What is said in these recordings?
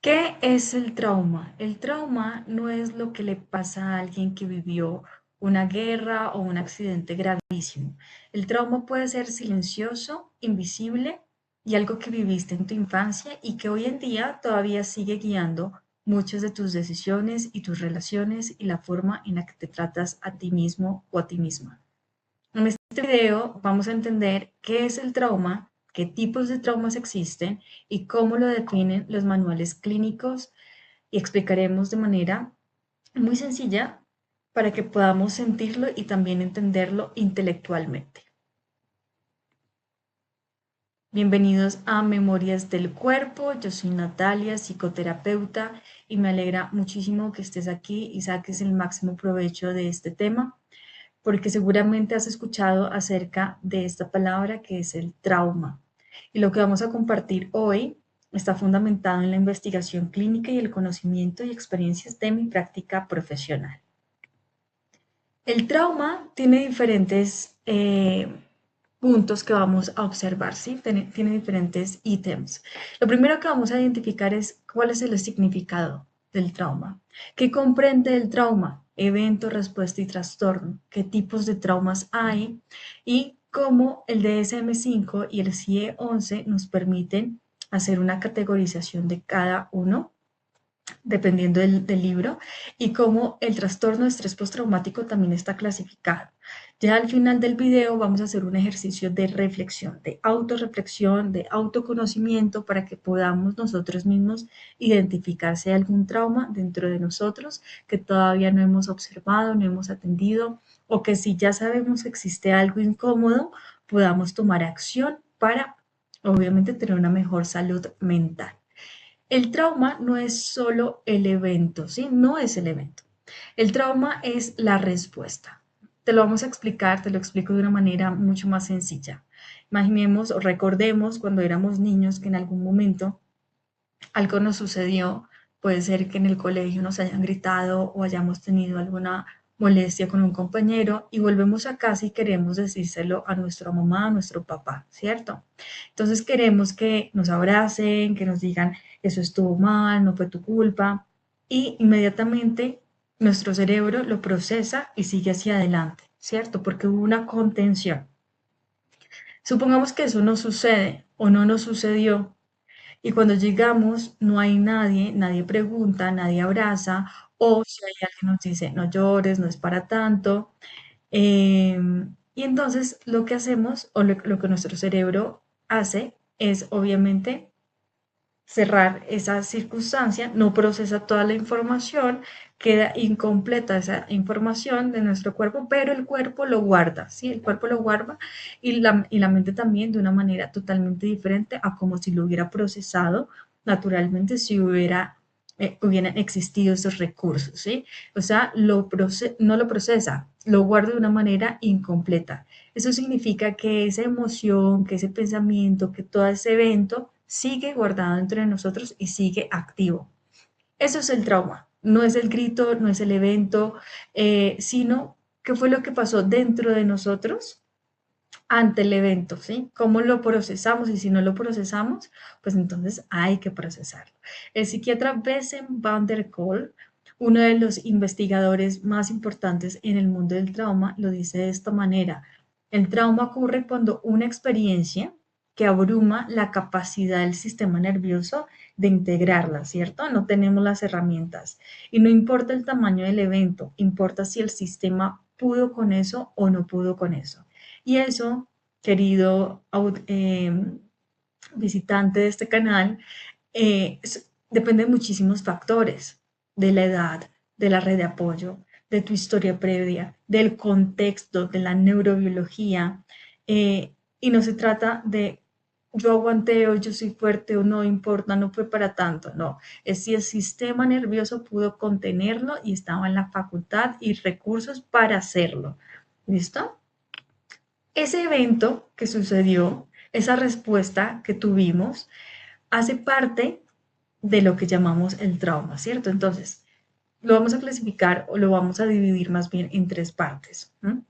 ¿Qué es el trauma? El trauma no es lo que le pasa a alguien que vivió una guerra o un accidente gravísimo. El trauma puede ser silencioso, invisible y algo que viviste en tu infancia y que hoy en día todavía sigue guiando muchas de tus decisiones y tus relaciones y la forma en la que te tratas a ti mismo o a ti misma. En este video vamos a entender qué es el trauma, qué tipos de traumas existen y cómo lo definen los manuales clínicos y explicaremos de manera muy sencilla para que podamos sentirlo y también entenderlo intelectualmente. Bienvenidos a Memorias del Cuerpo, yo soy Natalia, psicoterapeuta, y me alegra muchísimo que estés aquí y saques el máximo provecho de este tema, porque seguramente has escuchado acerca de esta palabra que es el trauma. Y lo que vamos a compartir hoy está fundamentado en la investigación clínica y el conocimiento y experiencias de mi práctica profesional. El trauma tiene diferentes puntos que vamos a observar, ¿sí? Tiene diferentes ítems. Lo primero que vamos a identificar es cuál es el significado del trauma. ¿Qué comprende el trauma? Evento, respuesta y trastorno. ¿Qué tipos de traumas hay? Y cómo el DSM-5 y el CIE-11 nos permiten hacer una categorización de cada uno dependiendo del libro, y cómo el trastorno de estrés postraumático también está clasificado. Ya al final del video vamos a hacer un ejercicio de reflexión, de autorreflexión, de autoconocimiento, para que podamos nosotros mismos identificar si hay algún trauma dentro de nosotros que todavía no hemos observado, no hemos atendido, o que si ya sabemos que existe algo incómodo, podamos tomar acción para, obviamente, tener una mejor salud mental. El trauma no es solo el evento, ¿sí? No es el evento. El trauma es la respuesta. Te lo vamos a explicar, te lo explico de una manera mucho más sencilla. Imaginemos o recordemos cuando éramos niños que en algún momento algo nos sucedió, puede ser que en el colegio nos hayan gritado o hayamos tenido alguna molestia con un compañero y volvemos a casa y queremos decírselo a nuestra mamá, a nuestro papá, ¿cierto? Entonces queremos que nos abracen, que nos digan, eso estuvo mal, no fue tu culpa, y inmediatamente nuestro cerebro lo procesa y sigue hacia adelante, ¿cierto? Porque hubo una contención. Supongamos que eso no sucede o no nos sucedió y cuando llegamos no hay nadie, nadie pregunta, nadie abraza, o si hay alguien nos dice, no llores, no es para tanto. Y entonces lo que hacemos, o lo que nuestro cerebro hace, es obviamente cerrar esa circunstancia, no procesa toda la información, queda incompleta esa información de nuestro cuerpo, pero el cuerpo lo guarda, ¿sí? El cuerpo lo guarda y la mente también de una manera totalmente diferente a como si lo hubiera procesado naturalmente si hubieran existido esos recursos, ¿sí? O sea, no lo procesa, lo guarda de una manera incompleta. Eso significa que esa emoción, que ese pensamiento, que todo ese evento sigue guardado dentro de nosotros y sigue activo. Eso es el trauma. No es el grito, no es el evento, sino qué fue lo que pasó dentro de nosotros ante el evento, ¿sí? ¿Cómo lo procesamos? Y si no lo procesamos, pues entonces hay que procesarlo. El psiquiatra Bessem van der Kolk, uno de los investigadores más importantes en el mundo del trauma, lo dice de esta manera. El trauma ocurre cuando una experiencia que abruma la capacidad del sistema nervioso de integrarla, ¿cierto? No tenemos las herramientas. Y no importa el tamaño del evento, importa si el sistema pudo con eso o no pudo con eso. Y eso, querido visitante de este canal, depende de muchísimos factores, de la edad, de la red de apoyo, de tu historia previa, del contexto, de la neurobiología, y no se trata de yo aguanté o yo soy fuerte o no importa, no fue para tanto, no, es si el sistema nervioso pudo contenerlo y estaba en la facultad y recursos para hacerlo. ¿Listo? Ese evento que sucedió, esa respuesta que tuvimos, hace parte de lo que llamamos el trauma, ¿cierto? Entonces, lo vamos a clasificar o lo vamos a dividir más bien en tres partes, ¿no?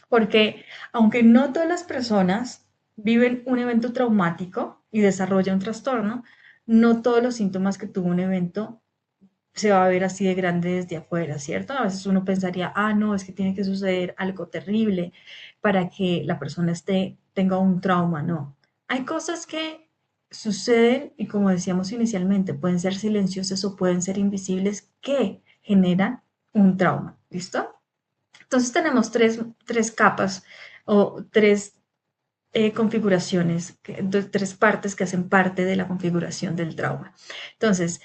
Porque aunque no todas las personas viven un evento traumático y desarrollan un trastorno, no todos los síntomas que tuvo un evento se va a ver así de grande desde afuera, ¿cierto? A veces uno pensaría, ah, no, es que tiene que suceder algo terrible para que la persona tenga un trauma, no. Hay cosas que suceden y como decíamos inicialmente, pueden ser silenciosas o pueden ser invisibles que generan un trauma, ¿listo? Entonces tenemos tres capas o tres configuraciones, tres partes que hacen parte de la configuración del trauma. Entonces,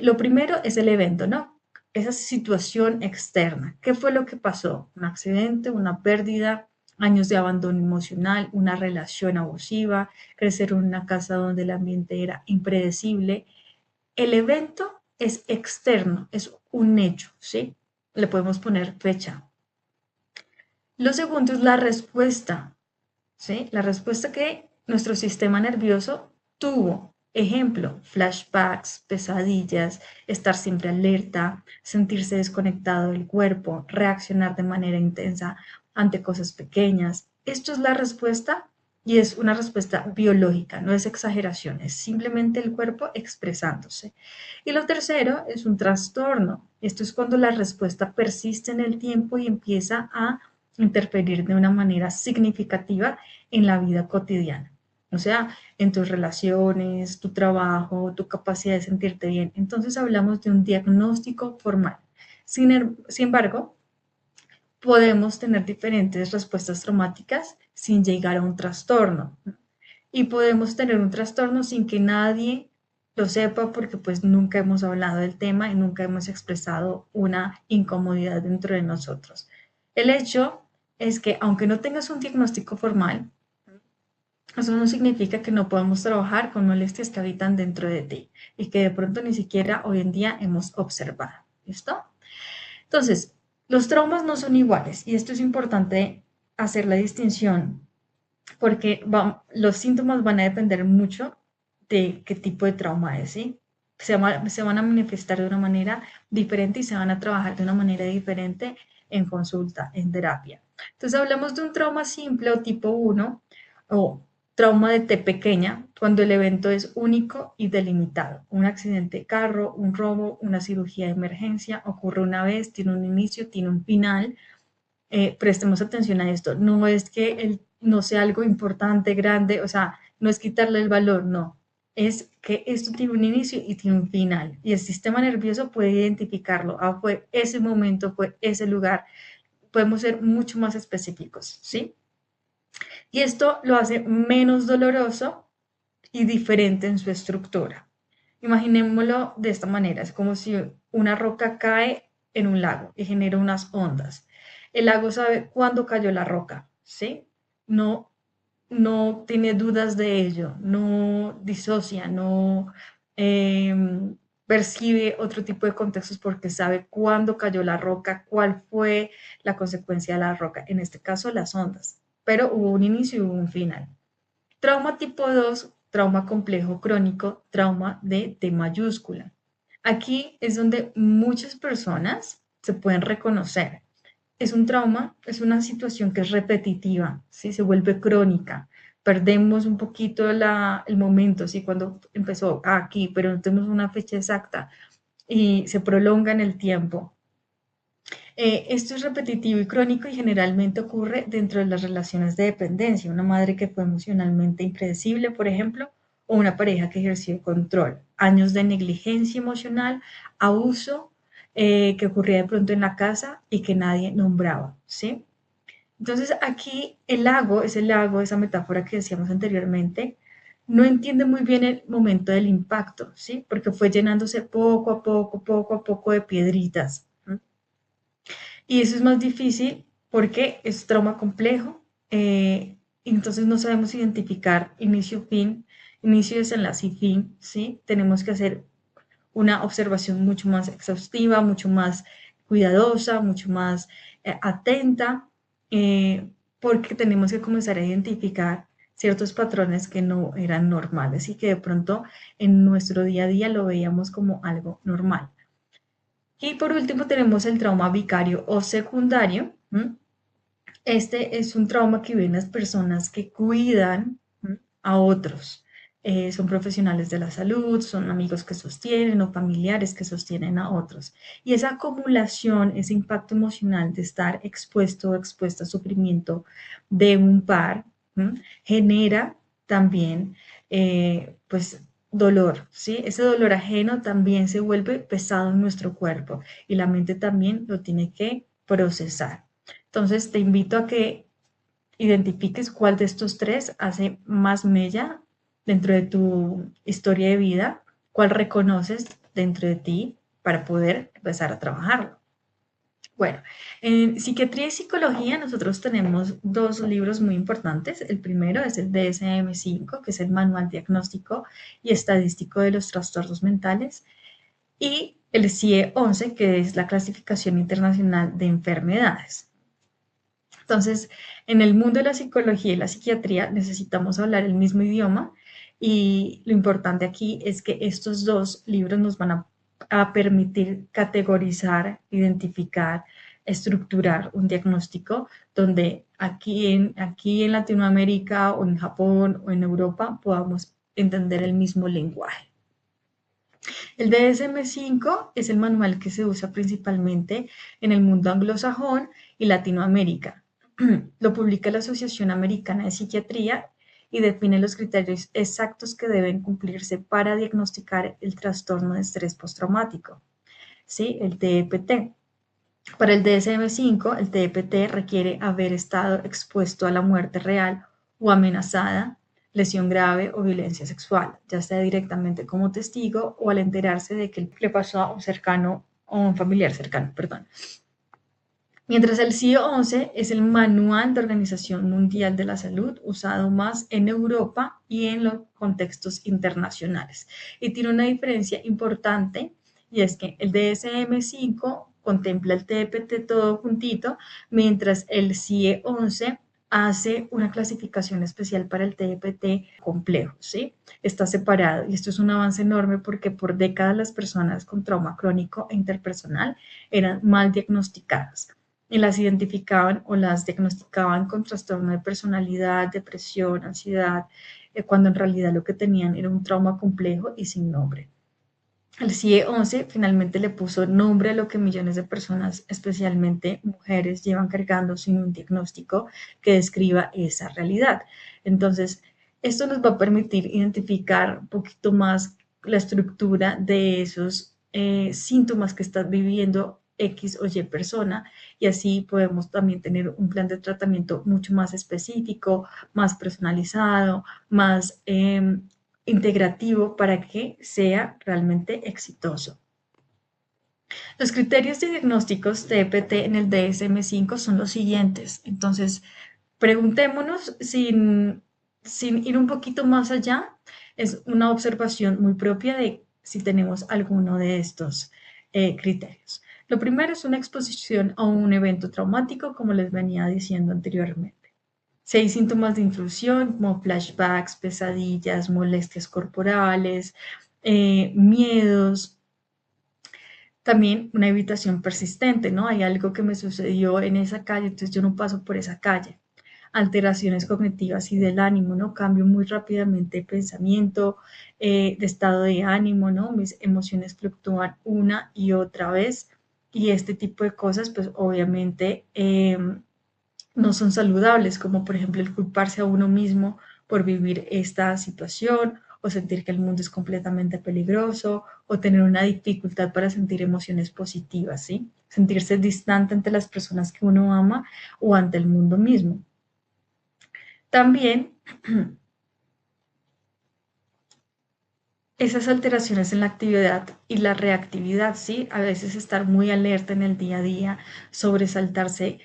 lo primero es el evento, ¿no? Esa situación externa. ¿Qué fue lo que pasó? Un accidente, una pérdida, años de abandono emocional, una relación abusiva, crecer en una casa donde el ambiente era impredecible. El evento es externo, es un hecho, ¿sí? Le podemos poner fecha. Lo segundo es la respuesta. ¿Sí? La respuesta que nuestro sistema nervioso tuvo. Ejemplo, flashbacks, pesadillas, estar siempre alerta, sentirse desconectado del cuerpo, reaccionar de manera intensa ante cosas pequeñas. Esto es la respuesta y es una respuesta biológica, no es exageración, es simplemente el cuerpo expresándose. Y lo tercero es un trastorno. Esto es cuando la respuesta persiste en el tiempo y empieza a interferir de una manera significativa en la vida cotidiana. O sea, en tus relaciones, tu trabajo, tu capacidad de sentirte bien. Entonces hablamos de un diagnóstico formal. Sin embargo, podemos tener diferentes respuestas traumáticas sin llegar a un trastorno. Y podemos tener un trastorno sin que nadie lo sepa porque pues nunca hemos hablado del tema y nunca hemos expresado una incomodidad dentro de nosotros. El hecho es que aunque no tengas un diagnóstico formal, eso no significa que no podamos trabajar con molestias que habitan dentro de ti y que de pronto ni siquiera hoy en día hemos observado. ¿Listo? Entonces, los traumas no son iguales y esto es importante hacer la distinción porque los síntomas van a depender mucho de qué tipo de trauma es, ¿sí? Se van a manifestar de una manera diferente y se van a trabajar de una manera diferente en consulta, en terapia. Entonces hablamos de un trauma simple o tipo 1 o trauma de T pequeña cuando el evento es único y delimitado. Un accidente de carro, un robo, una cirugía de emergencia, ocurre una vez, tiene un inicio, tiene un final. Prestemos atención a esto. No es que no sea algo importante, grande, o sea, no es quitarle el valor, no. Es que esto tiene un inicio y tiene un final. Y el sistema nervioso puede identificarlo. Ah, fue ese momento, fue ese lugar. Podemos ser mucho más específicos, ¿sí? Y esto lo hace menos doloroso y diferente en su estructura. Imaginémoslo de esta manera, es como si una roca cae en un lago y genera unas ondas. El lago sabe cuándo cayó la roca, ¿sí? No, no tiene dudas de ello, no disocia, no eh, percibe otro tipo de contextos porque sabe cuándo cayó la roca, cuál fue la consecuencia de la roca, en este caso las ondas, pero hubo un inicio y hubo un final. Trauma tipo 2, trauma complejo crónico, trauma de T mayúscula. Aquí es donde muchas personas se pueden reconocer. Es un trauma, es una situación que es repetitiva, ¿sí? Se vuelve crónica. Perdemos un poquito el momento, ¿sí? Cuando empezó aquí, pero no tenemos una fecha exacta y se prolonga en el tiempo. Esto es repetitivo y crónico y generalmente ocurre dentro de las relaciones de dependencia. Una madre que fue emocionalmente impredecible, por ejemplo, o una pareja que ejerció control. Años de negligencia emocional, abuso que ocurría de pronto en la casa y que nadie nombraba, ¿sí? Entonces aquí el lago, esa metáfora que decíamos anteriormente, no entiende muy bien el momento del impacto, ¿sí? Porque fue llenándose poco a poco de piedritas. ¿Sí? Y eso es más difícil porque es trauma complejo, entonces no sabemos identificar inicio-fin, inicio, desenlace y fin, ¿sí? Tenemos que hacer una observación mucho más exhaustiva, mucho más cuidadosa, mucho más atenta, porque tenemos que comenzar a identificar ciertos patrones que no eran normales y que de pronto en nuestro día a día lo veíamos como algo normal. Y por último tenemos el trauma vicario o secundario. Este es un trauma que viven las personas que cuidan a otros. son profesionales de la salud, son amigos que sostienen o familiares que sostienen a otros. Y esa acumulación, ese impacto emocional de estar expuesto o expuesta a sufrimiento de un par, ¿m? Genera también, pues, dolor, ¿sí? Ese dolor ajeno también se vuelve pesado en nuestro cuerpo y la mente también lo tiene que procesar. Entonces, te invito a que identifiques cuál de estos tres hace más mella dentro de tu historia de vida, cuál reconoces dentro de ti para poder empezar a trabajarlo. Bueno, en psiquiatría y psicología nosotros tenemos dos libros muy importantes. El primero es el DSM-5, que es el Manual Diagnóstico y Estadístico de los Trastornos Mentales, y el CIE-11, que es la Clasificación Internacional de Enfermedades. Entonces, en el mundo de la psicología y la psiquiatría necesitamos hablar el mismo idioma y lo importante aquí es que estos dos libros nos van a permitir categorizar, identificar, estructurar un diagnóstico donde aquí en Latinoamérica o en Japón o en Europa podamos entender el mismo lenguaje. El DSM-5 es el manual que se usa principalmente en el mundo anglosajón y Latinoamérica. Lo publica la Asociación Americana de Psiquiatría y define los criterios exactos que deben cumplirse para diagnosticar el trastorno de estrés postraumático, ¿sí? El TEPT. Para el DSM-5, el TEPT requiere haber estado expuesto a la muerte real o amenazada, lesión grave o violencia sexual, ya sea directamente como testigo o al enterarse de que le pasó a un cercano o un familiar cercano, perdón. Mientras el CIE-11 es el Manual de Organización Mundial de la Salud usado más en Europa y en los contextos internacionales. Y tiene una diferencia importante y es que el DSM-5 contempla el TPT todo juntito, mientras el CIE-11 hace una clasificación especial para el TPT complejo, ¿sí? Está separado y esto es un avance enorme porque por décadas las personas con trauma crónico e interpersonal eran mal diagnosticadas y las identificaban o las diagnosticaban con trastorno de personalidad, depresión, ansiedad, cuando en realidad lo que tenían era un trauma complejo y sin nombre. El CIE-11 finalmente le puso nombre a lo que millones de personas, especialmente mujeres, llevan cargando sin un diagnóstico que describa esa realidad. Entonces, esto nos va a permitir identificar un poquito más la estructura de esos síntomas que está viviendo X o Y persona y así podemos también tener un plan de tratamiento mucho más específico, más personalizado, más integrativo para que sea realmente exitoso. Los criterios de diagnósticos TPT en el DSM-5 son los siguientes. Entonces, preguntémonos sin ir un poquito más allá, es una observación muy propia de si tenemos alguno de estos criterios. Lo primero es una exposición a un evento traumático, como les venía diciendo anteriormente. Si hay síntomas de intrusión como flashbacks, pesadillas, molestias corporales, miedos, también una evitación persistente, ¿no? Hay algo que me sucedió en esa calle, entonces yo no paso por esa calle. Alteraciones cognitivas y del ánimo, ¿no? Cambio muy rápidamente de pensamiento, de estado de ánimo, ¿no? Mis emociones fluctúan una y otra vez y este tipo de cosas, pues obviamente no son saludables, como por ejemplo el culparse a uno mismo por vivir esta situación o sentir que el mundo es completamente peligroso o tener una dificultad para sentir emociones positivas, ¿sí? Sentirse distante ante las personas que uno ama o ante el mundo mismo. También esas alteraciones en la actividad y la reactividad, ¿sí? A veces estar muy alerta en el día a día, sobresaltarse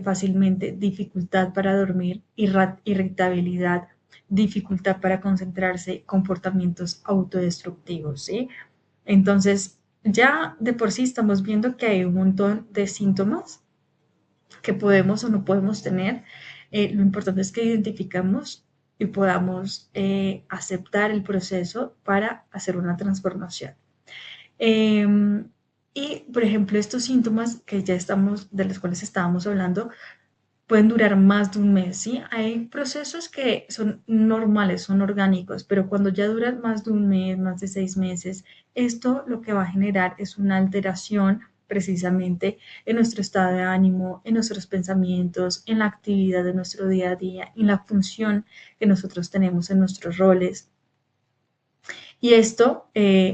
fácilmente, dificultad para dormir, irritabilidad, dificultad para concentrarse, comportamientos autodestructivos, ¿sí? Entonces, ya de por sí estamos viendo que hay un montón de síntomas que podemos o no podemos tener. Lo importante es que identificamos y podamos aceptar el proceso para hacer una transformación. Y, por ejemplo, estos síntomas que ya estamos, de los cuales estábamos hablando, pueden durar más de un mes, ¿sí? Hay procesos que son normales, son orgánicos, pero cuando ya duran más de un mes, más de 6 meses, esto lo que va a generar es una alteración precisamente en nuestro estado de ánimo, en nuestros pensamientos, en la actividad de nuestro día a día, en la función que nosotros tenemos en nuestros roles. Y esto,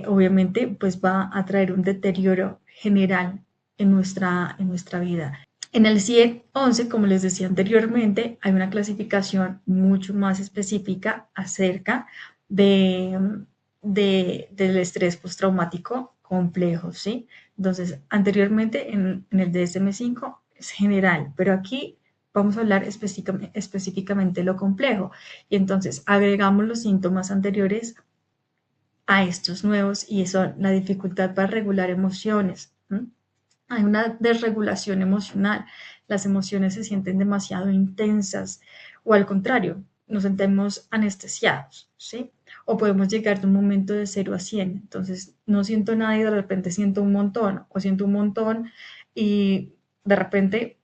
obviamente, pues va a traer un deterioro general en nuestra vida. En el CIE 11, como les decía anteriormente, hay una clasificación mucho más específica acerca del estrés postraumático complejo, ¿sí? Entonces, anteriormente en el DSM-5 es general, pero aquí vamos a hablar específicamente de lo complejo. Y entonces agregamos los síntomas anteriores a estos nuevos y son la dificultad para regular emociones. Hay una desregulación emocional, las emociones se sienten demasiado intensas o al contrario, nos sentimos anestesiados, ¿sí? O podemos llegar de un momento de 0 a 100, entonces no siento nada y de repente siento un montón, o siento un montón y de repente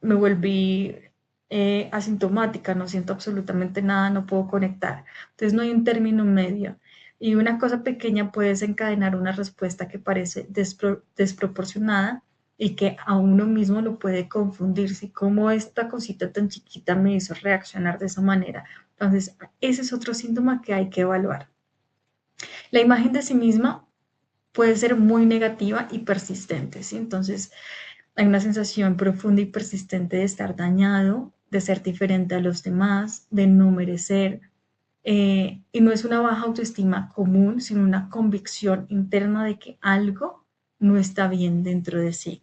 me volví asintomática, no siento absolutamente nada, no puedo conectar. Entonces no hay un término medio. Y una cosa pequeña puede desencadenar una respuesta que parece desproporcionada y que a uno mismo lo puede confundir. Si como esta cosita tan chiquita me hizo reaccionar de esa manera. Entonces, ese es otro síntoma que hay que evaluar. La imagen de sí misma puede ser muy negativa y persistente, ¿sí? Entonces, hay una sensación profunda y persistente de estar dañado, de ser diferente a los demás, de no merecer. Y no es una baja autoestima común, sino una convicción interna de que algo no está bien dentro de sí.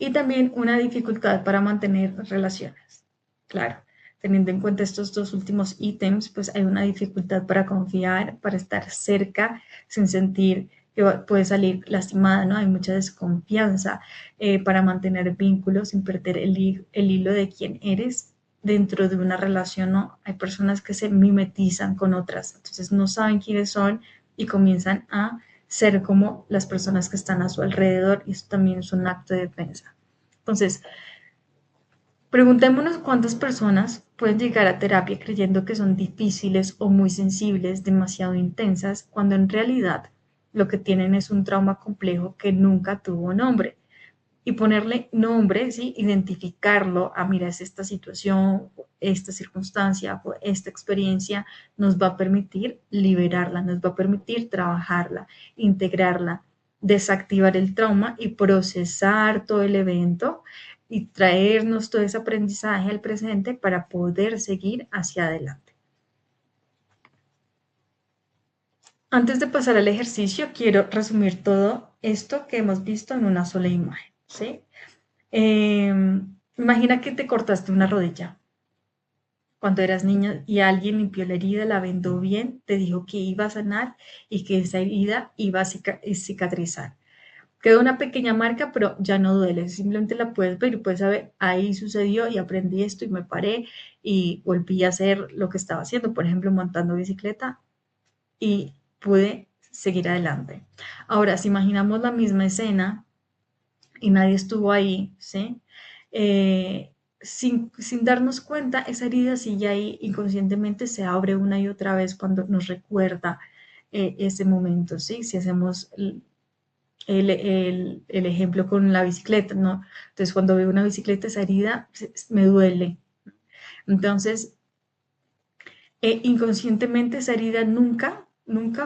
Y también una dificultad para mantener relaciones. Claro, teniendo en cuenta estos dos últimos ítems, pues hay una dificultad para confiar, para estar cerca, sin sentir que puede salir lastimada, ¿no? Hay mucha desconfianza para mantener vínculos sin perder el hilo de quién eres dentro de una relación, ¿no? Hay personas que se mimetizan con otras, entonces no saben quiénes son y comienzan a ser como las personas que están a su alrededor y eso también es un acto de defensa. Entonces, preguntémonos cuántas personas pueden llegar a terapia creyendo que son difíciles o muy sensibles, demasiado intensas, cuando en realidad lo que tienen es un trauma complejo que nunca tuvo nombre. Y ponerle nombre, ¿sí? Identificarlo, mira, es esta situación, esta circunstancia, esta experiencia, nos va a permitir liberarla, nos va a permitir trabajarla, integrarla, desactivar el trauma y procesar todo el evento y traernos todo ese aprendizaje al presente para poder seguir hacia adelante. Antes de pasar al ejercicio, quiero resumir todo esto que hemos visto en una sola imagen, ¿sí? Eh, Imagina que te cortaste una rodilla cuando eras niña y alguien limpió la herida, la vendó bien, te dijo que iba a sanar y que esa herida iba a cicatrizar. Quedó una pequeña marca, pero ya no duele, simplemente la puedes ver y puedes saber, ahí sucedió y aprendí esto y me paré y volví a hacer lo que estaba haciendo, por ejemplo, montando bicicleta y pude seguir adelante. Ahora, si imaginamos la misma escena y nadie estuvo ahí, ¿sí? Sin darnos cuenta, esa herida sigue ahí, inconscientemente se abre una y otra vez cuando nos recuerda ese momento, ¿sí? Si hacemos el ejemplo con la bicicleta, ¿no? Entonces, cuando veo una bicicleta, esa herida me duele. Entonces, inconscientemente esa herida nunca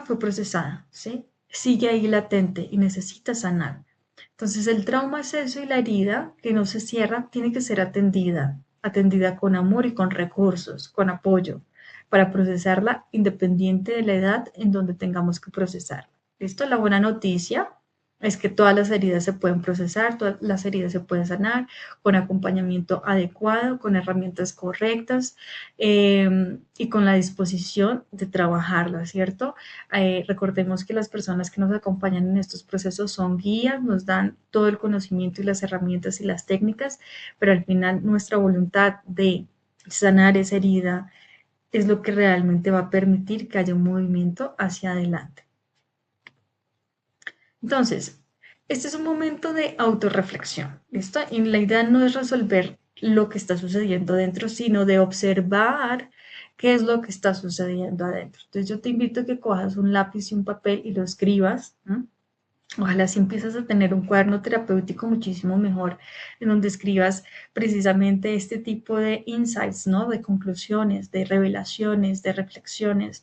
fue procesada, ¿sí? Sigue ahí latente y necesita sanar. Entonces el trauma es eso y la herida que no se cierra tiene que ser atendida con amor y con recursos, con apoyo, para procesarla independiente de la edad en donde tengamos que procesarla. ¿Listo? La buena noticia es que todas las heridas se pueden procesar, todas las heridas se pueden sanar con acompañamiento adecuado, con herramientas correctas y con la disposición de trabajarlas, ¿cierto? Recordemos que las personas que nos acompañan en estos procesos son guías, nos dan todo el conocimiento y las herramientas y las técnicas, pero al final nuestra voluntad de sanar esa herida es lo que realmente va a permitir que haya un movimiento hacia adelante. Entonces, Este es un momento de autorreflexión, ¿listo? Y la idea no es resolver lo que está sucediendo dentro, sino de observar qué es lo que está sucediendo adentro. Entonces yo te invito a que cojas un lápiz y un papel y lo escribas, ¿no? Ojalá si empiezas a tener un cuaderno terapéutico muchísimo mejor, en donde escribas precisamente este tipo de insights, ¿no? De conclusiones, de revelaciones, de reflexiones,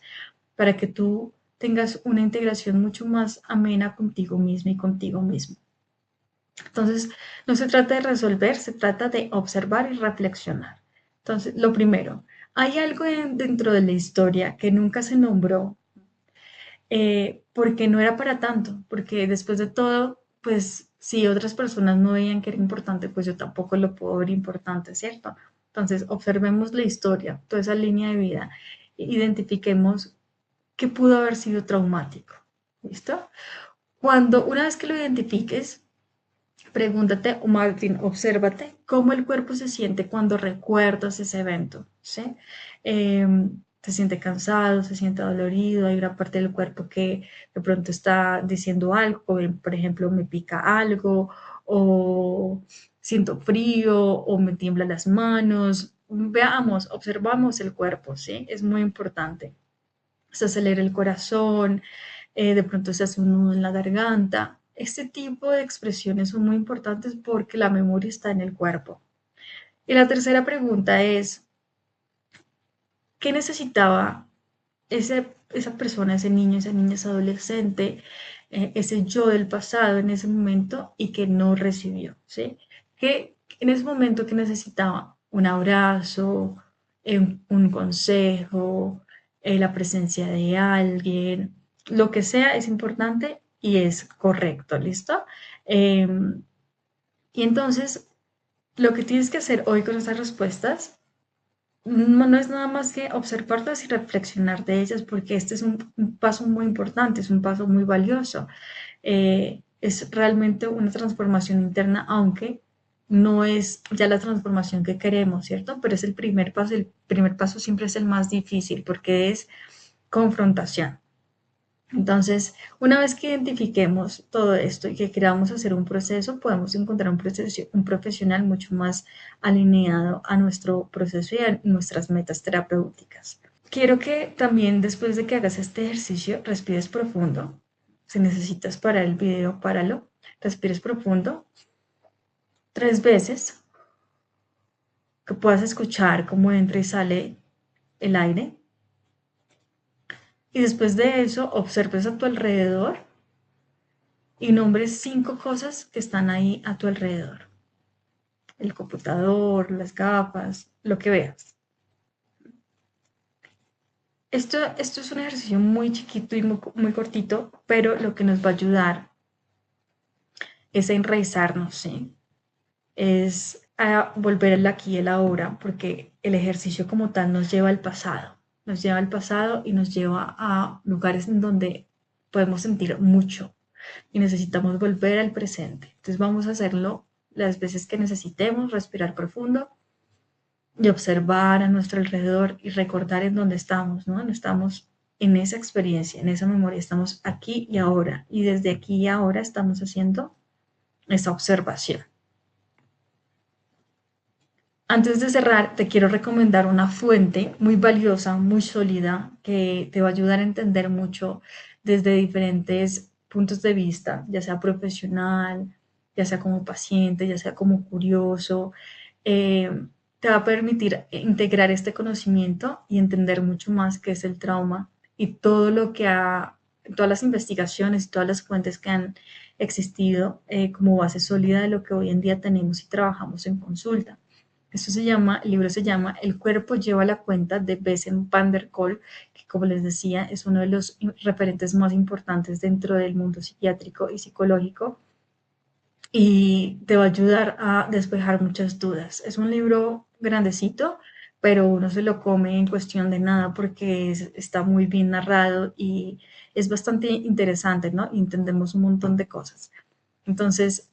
para que tú tengas una integración mucho más amena contigo mismo y contigo mismo. Entonces, no se trata de resolver, se trata de observar y reflexionar. Entonces, lo primero, hay algo dentro de la historia que nunca se nombró porque no era para tanto, porque después de todo, pues si otras personas no veían que era importante, pues yo tampoco lo puedo ver importante, ¿cierto? Entonces, observemos la historia, toda esa línea de vida, identifiquemos qué pudo haber sido traumático, ¿listo? Una vez que lo identifiques, pregúntate, o Martín, obsérvate cómo el cuerpo se siente cuando recuerdas ese evento, ¿sí? Se siente cansado, se siente dolorido, hay una parte del cuerpo que de pronto está diciendo algo, por ejemplo, me pica algo, o siento frío, o me tiemblan las manos. Veamos, observamos el cuerpo, ¿sí? Es muy importante. Se acelera el corazón, de pronto se hace un nudo en la garganta. Este tipo de expresiones son muy importantes porque la memoria está en el cuerpo. Y la tercera pregunta es, ¿qué necesitaba esa persona, ese niño, esa niña, ese adolescente, ese yo del pasado en ese momento y que no recibió? ¿Sí? Que en ese momento que necesitaba un abrazo, un consejo, la presencia de alguien, lo que sea es importante y es correcto, ¿listo? Y entonces, lo que tienes que hacer hoy con esas respuestas no es nada más que observarlas y reflexionar de ellas, porque este es un paso muy importante, es un paso muy valioso. Es realmente una transformación interna, aunque no es ya la transformación que queremos, ¿cierto? Pero es el primer paso. El primer paso siempre es el más difícil porque es confrontación. Entonces, una vez que identifiquemos todo esto y que queramos hacer un proceso, podemos encontrar un profesional mucho más alineado a nuestro proceso y a nuestras metas terapéuticas. Quiero que también después de que hagas este ejercicio, respires profundo. Si necesitas parar el video, páralo. Respires profundo 3 veces, que puedas escuchar cómo entra y sale el aire. Y después de eso, observes a tu alrededor y nombres 5 cosas que están ahí a tu alrededor. El computador, las gafas, lo que veas. Esto es un ejercicio muy chiquito y muy cortito, pero lo que nos va a ayudar es a enraizarnos, ¿sí? Es a volver al aquí y el ahora, porque el ejercicio como tal nos lleva al pasado y nos lleva a lugares en donde podemos sentir mucho y necesitamos volver al presente. Entonces vamos a hacerlo las veces que necesitemos, respirar profundo y observar a nuestro alrededor y recordar en dónde estamos, ¿no? No estamos en esa experiencia, en esa memoria, estamos aquí y ahora y desde aquí y ahora estamos haciendo esa observación. Antes de cerrar, te quiero recomendar una fuente muy valiosa, muy sólida, que te va a ayudar a entender mucho desde diferentes puntos de vista, ya sea profesional, ya sea como paciente, ya sea como curioso. Eh, Te va a permitir integrar este conocimiento y entender mucho más qué es el trauma y todo lo que todas las investigaciones y todas las fuentes que han existido como base sólida de lo que hoy en día tenemos y trabajamos en consulta. El libro se llama El cuerpo lleva la cuenta de Bessem van der Kolk, que como les decía es uno de los referentes más importantes dentro del mundo psiquiátrico y psicológico y te va a ayudar a despejar muchas dudas. Es un libro grandecito, pero uno se lo come en cuestión de nada porque está muy bien narrado y es bastante interesante, ¿no? Y entendemos un montón de cosas. Entonces,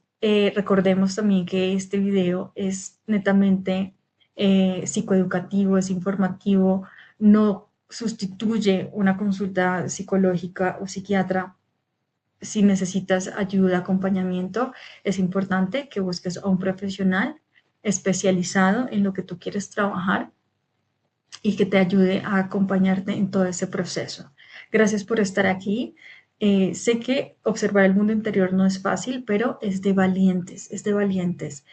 recordemos también que este video es netamente psicoeducativo, es informativo, no sustituye una consulta psicológica o psiquiatra, si necesitas ayuda, acompañamiento, es importante que busques a un profesional especializado en lo que tú quieres trabajar y que te ayude a acompañarte en todo ese proceso. Gracias por estar aquí. Sé que observar el mundo interior no es fácil, pero es de valientes, es de valientes.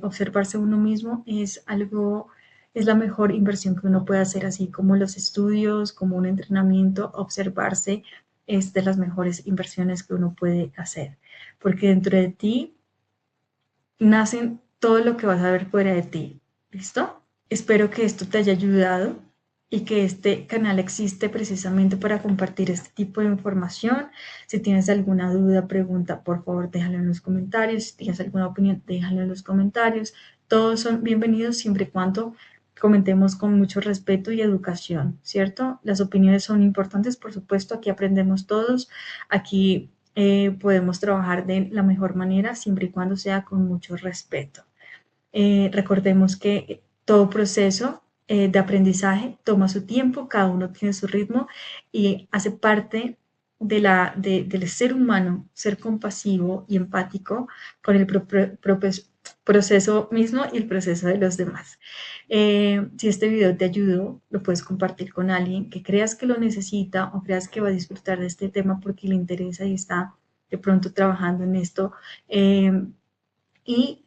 Observarse uno mismo es algo, es la mejor inversión que uno puede hacer, así como los estudios, como un entrenamiento, observarse es de las mejores inversiones que uno puede hacer, porque dentro de ti nacen todo lo que vas a ver fuera de ti. ¿Listo? Espero que esto te haya ayudado y que este canal existe precisamente para compartir este tipo de información. Si tienes alguna duda, pregunta, por favor, déjalo en los comentarios. Si tienes alguna opinión, déjalo en los comentarios. Todos son bienvenidos siempre y cuando comentemos con mucho respeto y educación, ¿cierto? Las opiniones son importantes, por supuesto, aquí aprendemos todos, aquí podemos trabajar de la mejor manera siempre y cuando sea con mucho respeto. Recordemos que todo proceso de aprendizaje toma su tiempo, cada uno tiene su ritmo y hace parte del ser humano ser compasivo y empático con el proceso mismo y el proceso de los demás. Si este video te ayudó, lo puedes compartir con alguien que creas que lo necesita o creas que va a disfrutar de este tema porque le interesa y está de pronto trabajando en esto. Y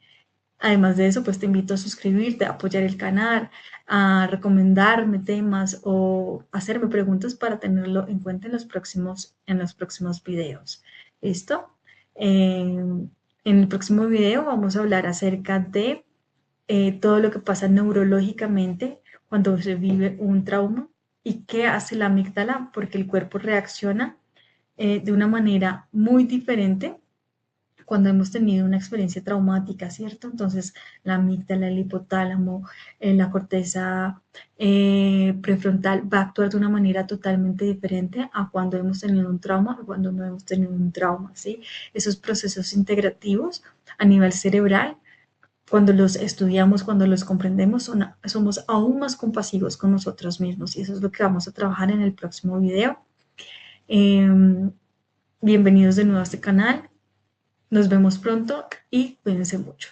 además de eso, pues te invito a suscribirte, a apoyar el canal, a recomendarme temas o hacerme preguntas para tenerlo en cuenta en los próximos videos. ¿Listo? En el próximo video vamos a hablar acerca de todo lo que pasa neurológicamente cuando se vive un trauma y qué hace la amígdala, porque el cuerpo reacciona de una manera muy diferente cuando hemos tenido una experiencia traumática, ¿cierto? Entonces, la amígdala, el hipotálamo, la corteza prefrontal va a actuar de una manera totalmente diferente a cuando hemos tenido un trauma o cuando no hemos tenido un trauma, ¿sí? Esos procesos integrativos a nivel cerebral, cuando los estudiamos, cuando los comprendemos, somos aún más compasivos con nosotros mismos y eso es lo que vamos a trabajar en el próximo video. Bienvenidos de nuevo a este canal. Nos vemos pronto y cuídense mucho.